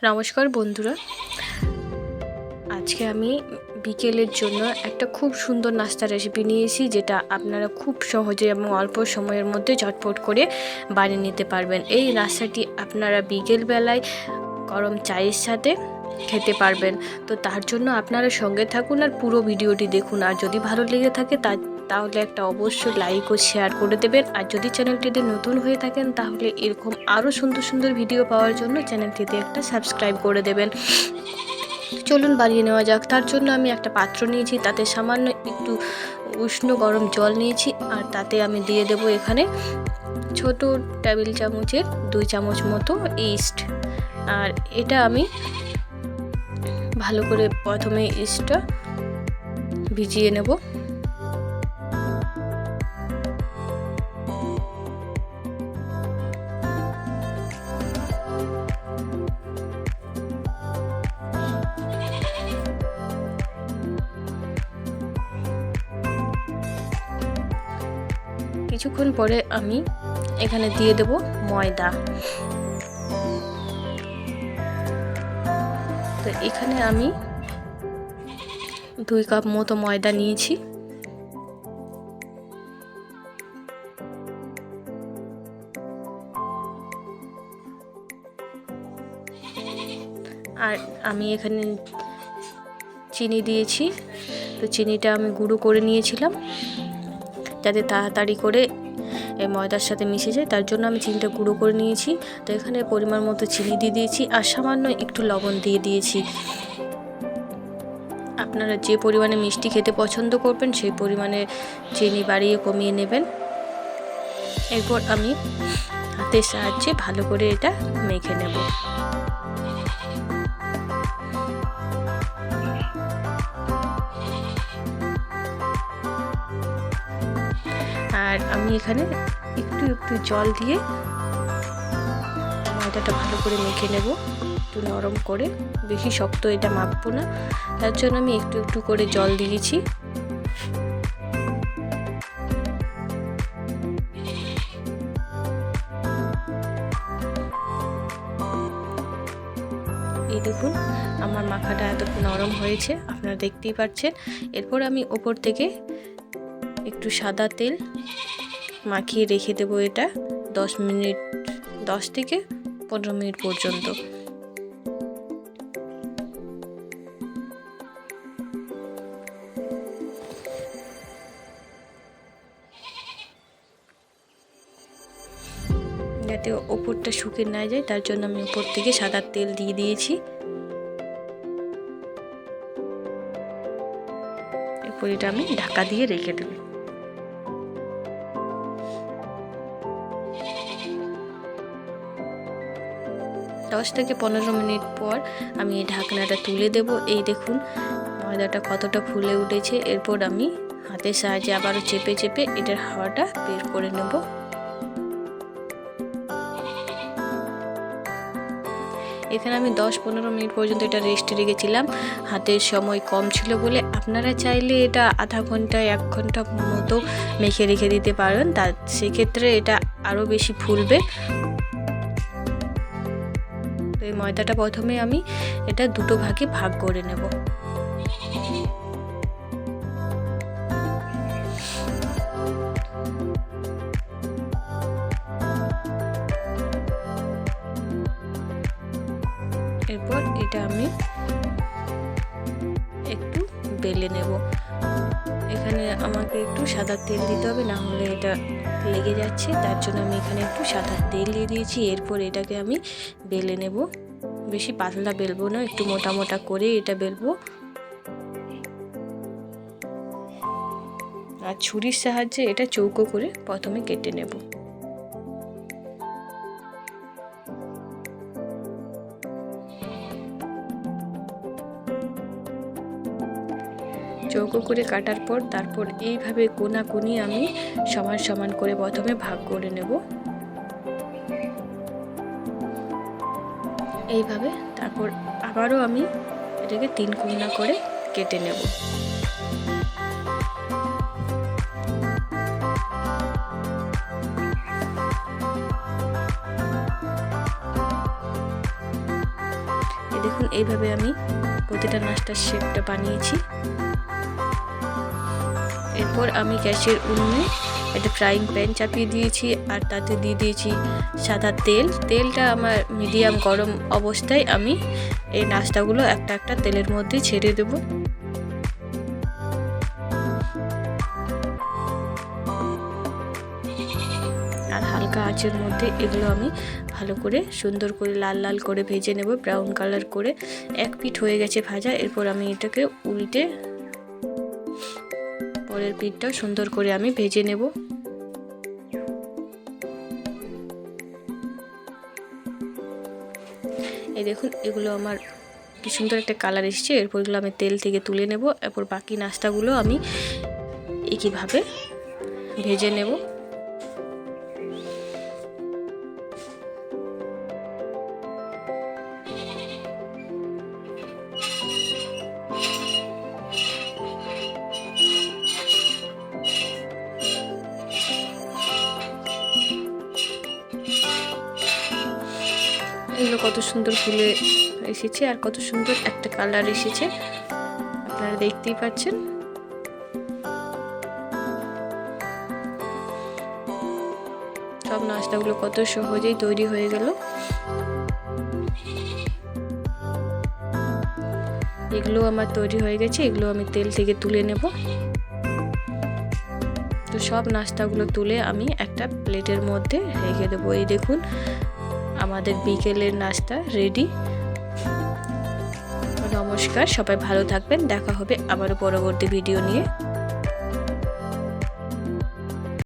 নমস্কার বন্ধুরা, আজকে আমি বিকেলের জন্য একটা খুব সুন্দর নাস্তার রেসিপি নিয়েছি, যেটা আপনারা খুব সহজে এবং অল্প সময়ের মধ্যে ঝটপট করে বানিয়ে নিতে পারবেন। এই নাস্তাটি আপনারা বিকেলবেলায় গরম চায়ের সাথে খেতে পারবেন। তো তার জন্য আপনারা সঙ্গে থাকুন আর পুরো ভিডিওটি দেখুন। আর যদি ভালো লেগে থাকে তাহলে একটা অবশ্যই লাইক ও শেয়ার করে দেবেন। আর যদি চ্যানেলটিতে নতুন হয়ে থাকেন তাহলে এরকম আরও সুন্দর সুন্দর ভিডিও পাওয়ার জন্য চ্যানেলটিতে একটা সাবস্ক্রাইব করে দেবেন। চলুন বানিয়ে নেওয়া যাক। তার জন্য আমি একটা পাত্র নিয়েছি, তাতে সামান্য একটু উষ্ণ গরম জল নিয়েছি, আর তাতে আমি দিয়ে দেব এখানে ছোট টেবিল চামচের 2 চামচ মতো ইস্ট। আর এটা আমি ভালো করে প্রথমে ইস্টটা ভিজিয়ে নেব। কিছুক্ষণ পরে আমি এখানে দিয়ে দেব ময়দা। তো এখানে আমি 2 কাপ মতো ময়দা নিয়েছি। আর আমি এখানে চিনি দিয়েছি। তো চিনিটা আমি গুঁড়ো করে নিয়েছিলাম যাতে তাড়াতাড়ি করে এই ময়দার সাথে মিশে যায়, তার জন্য আমি চিনিটা গুঁড়ো করে নিয়েছি। তো এখানে পরিমাণ মতো চিনি দিয়ে দিয়েছি আর সামান্য একটু লবণ দিয়ে দিয়েছি। আপনারা যে পরিমাণে মিষ্টি খেতে পছন্দ করবেন সেই পরিমাণে চিনি বাড়িয়ে কমিয়ে নেবেন। এরপর আমি হাতের সাহায্যে ভালো করে এটা মেখে নেব। আর আমি এখানে একটু একটু জল দিয়ে ময়দাটা ভালো করে মেখে নেব, একটু নরম করে। বেশি শক্ত এটা মাখবো না, তার জন্য আমি একটু একটু করে জল দিয়েছি। এই দেখুন আমার মাখাটা এত নরম হয়েছে, আপনারা দেখতেই পাচ্ছেন। এরপর আমি ওপর থেকে একটু সাদা তেল মাখিয়ে রেখে দেবো এটা 10 থেকে 15 মিনিট পর্যন্ত। যাতে ওপরটা শুকিয়ে না যায় তার জন্য আমি ওপর থেকে সাদা তেল দিয়ে দিয়েছি। এরপর এটা আমি ঢাকা দিয়ে রেখে দেব। দশ থেকে 15 মিনিট পর আমি এই ঢাকনাটা তুলে দেব। এই দেখুন ময়দাটা কতটা ফুলে উঠেছে। এরপর আমি হাতের সাহায্যে আবারও চেপে চেপে এটার হাওয়াটা বের করে নেব। এখানে আমি 10-15 মিনিট পর্যন্ত এটা রেস্টে রেখেছিলাম। হাতের সময় কম ছিল বলে আপনারা চাইলে এটা আধা ঘন্টা 1 ঘন্টা মতো মেখে রেখে দিতে পারেন, তা সেক্ষেত্রে এটা আরও বেশি ফুলবে। তো এই ময়দাটা প্রথমে আমি এটা দুটো ভাগে ভাগ করে নেব। এরপর এটা আমি একটু বেলে নেব। এখানে আমাকে একটু সাদা তেল দিতে হবে, না হলে এটা লেগে যাচ্ছে, তার জন্য আমি এখানে একটু সাদা তেল দিয়ে দিয়েছি। এরপর এটাকে আমি বেলে নেব। বেশি পাতলা বেলবো না, একটু মোটা মোটা করে এটা বেলবো। আর ছুরির সাহায্যে এটা চৌকো করে প্রথমে কেটে নেব। চৌকো করে কাটার পর তারপর এইভাবে কোনাকুনি আমি সমান সমান করে প্রথমে ভাগ করে নেব। এইভাবে তারপর আবারও আমি এটাকে 3 কোনা করে কেটে নেব। দেখুন এইভাবে আমি প্রতিটা নাস্তার শেপটা বানিয়েছি। এরপর আমি গ্যাসের উনুনে একটা ফ্রাইং প্যান চাপিয়ে দিয়েছি আর তাতে দিয়ে দিয়েছি সাদা তেল। তেলটা আমার মিডিয়াম গরম অবস্থায় আমি এই নাস্তাগুলো একটা একটা তেলের মধ্যে ছেড়ে দেব। আর হালকা আঁচের মধ্যে এগুলো আমি ভালো করে সুন্দর করে লাল লাল করে ভেজে নেব, ব্রাউন কালার করে। এক পিঠ হয়ে গেছে ভাজা, এরপর আমি এটাকে উল্টে পরের পিঠটাও সুন্দর করে আমি ভেজে নেব। এই দেখুন এগুলো আমার কি সুন্দর একটা কালার এসেছে। এরপর এগুলো আমি তেল থেকে তুলে নেব। এরপর বাকি নাস্তাগুলো আমি একইভাবে ভেজে নেব। এগুলো কত সুন্দর ফুলে এসেছে আর কত সুন্দর একটা কালার এসেছে, আপনারা দেখতেই পাচ্ছেন। সব নাস্তাগুলো কত সহজেই তৈরি হয়ে গেল। এগুলো আমার তৈরি হয়ে গেছে, এগুলো আমি তেল থেকে তুলে নেব। তো সব নাস্তাগুলো তুলে আমি একটা প্লেটের মধ্যে রেখে দেবো। এই দেখুন আমাদের বিকেলের নাস্তা রেডি। নমস্কার, সবাই ভালো থাকবেন, দেখা হবে আবারও পরবর্তী ভিডিও নিয়ে।